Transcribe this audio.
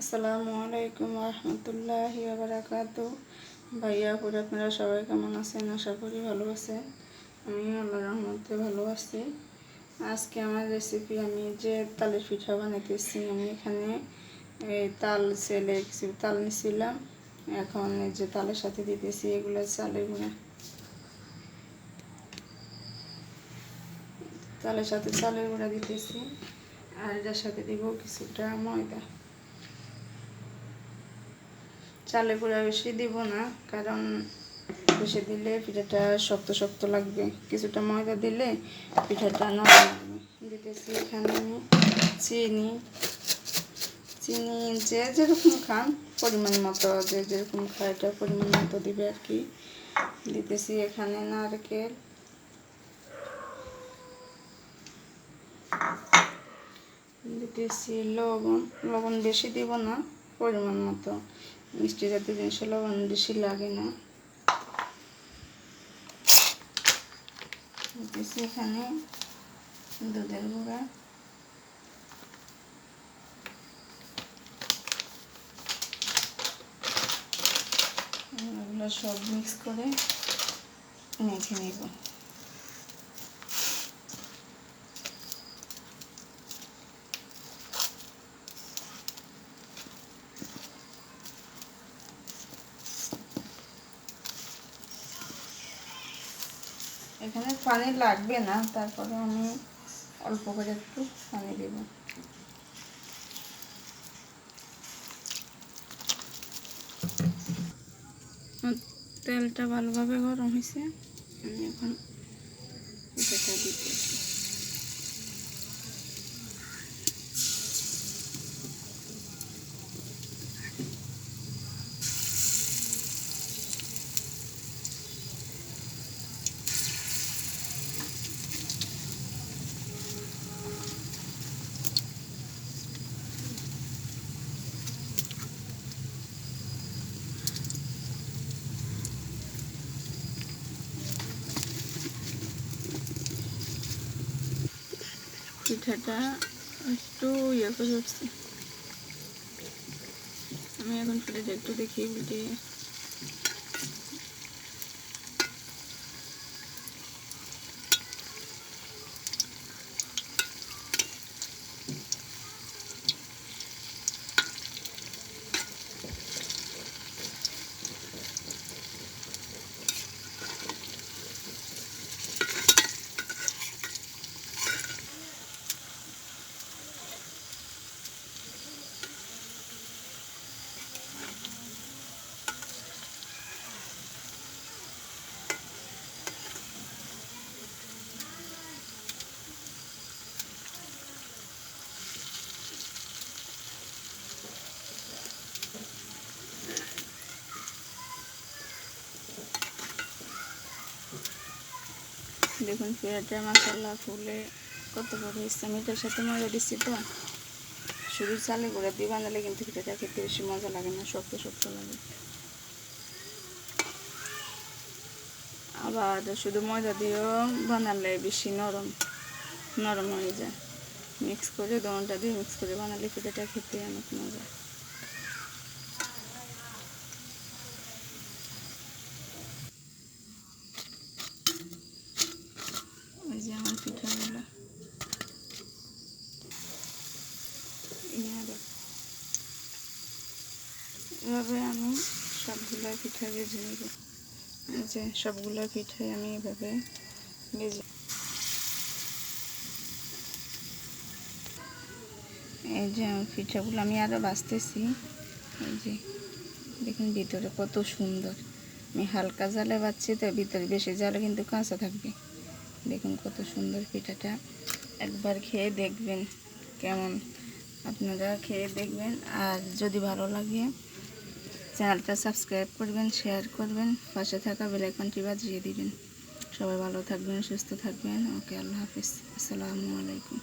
আসসালামু আলাইকুম রহমতুল্লাহি ওয়া বারাকাতুহু। ভাইয়া পুরো আপনারা সবাই কেমন আছেন? আশা করি ভালো আছেন। আমি আল্লাহর রহমতে ভালো আছি। আজকে আমার রেসিপি, আমি যে তালের পিঠা বানাইতেছি, আমি এখানে তাল সেলে কিছু তাল নিছিলাম। এখন এই যে তালের সাথে দিতেছি এগুলো চালের গুঁড়া, তালের সাথে চালের গুঁড়া দিতেছি। আর এটার সাথে দিব কিছুটা ময়দা। চালের গুঁড়া বেশি দিব না, কারণ বেশি দিলে পিঠাটা শক্ত শক্ত লাগবে। কিছুটা ময়দা দিলে পিঠাটা নরম লাগবে। দিতেছি এখানে আমি চিনি। চিনি যে যেরকম খান পরিমাণ মতো, যে যেরকম খায় এটা পরিমাণ মতো দিবে আর কি। দিতেছি এখানে নারকেল, দিতেছি লবণ। লবণ বেশি দিব না, পরিমাণ মতো। মিষ্টি জাতীয় জিনিসে লবণ বেশি লাগে না। দিতেছি এখানে দুধের গুঁড়া, এগুলো সব মিক্স করে মেখে নেব। এখানে পানি লাগবে না, তারপরে আমি অল্প করে একটু পানি দেব। তেলটা ভালোভাবে গরম হয়েছে, আমি এখন পিঠাটা দিতেছি। পিঠাটা একটু ইয়ে করে উঠছে, আমি এখন পিঠাটা একটু দেখি উল্টে। দেখুন পিঠাটা মাশাআল্লাহ ফুলে কত বড় হয়েছে। আমি এটার সাথে ময়দা দিচ্ছি, তো শুধু চালে গুঁড়া দিয়ে বানালে কিন্তু পিঠাটা খেতে বেশি মজা লাগে না, শক্ত শক্ত লাগে। আবার শুধু ময়দা দিয়েও বানালে বেশি নরম নরম হয়ে যায়। মিক্স করে দোনটা দিয়ে মিক্স করে বানালে পিঠাটা খেতে অনেক মজা। ওই যে আমার পিঠাগুলো এভাবে আমি সবগুলো পিঠা ভেজে নেব। এই যে সবগুলো পিঠাই আমি এভাবে ভেজে, এই যে আমার পিঠাগুলো আমি আরও ভাজতেছি। এই যে দেখুন ভিতরে কত সুন্দর। আমি হালকা জালে ভাজছি, তো ভিতরে বেশি জালে কিন্তু কাঁচা থাকবে। দেখুন কত সুন্দর পিঠাটা। একবার খেয়ে দেখবেন কেমন, আপনারা খেয়ে দেখবেন। আর যদি ভালো লাগে চ্যানেলটা সাবস্ক্রাইব করবেন, শেয়ার করবেন, পাশে থাকা বেল আইকনটি বাজিয়ে দিবেন। সবাই ভালো থাকবেন, সুস্থ থাকবেন। ওকে, আল্লাহ হাফিজ, আসসালামু আলাইকুম।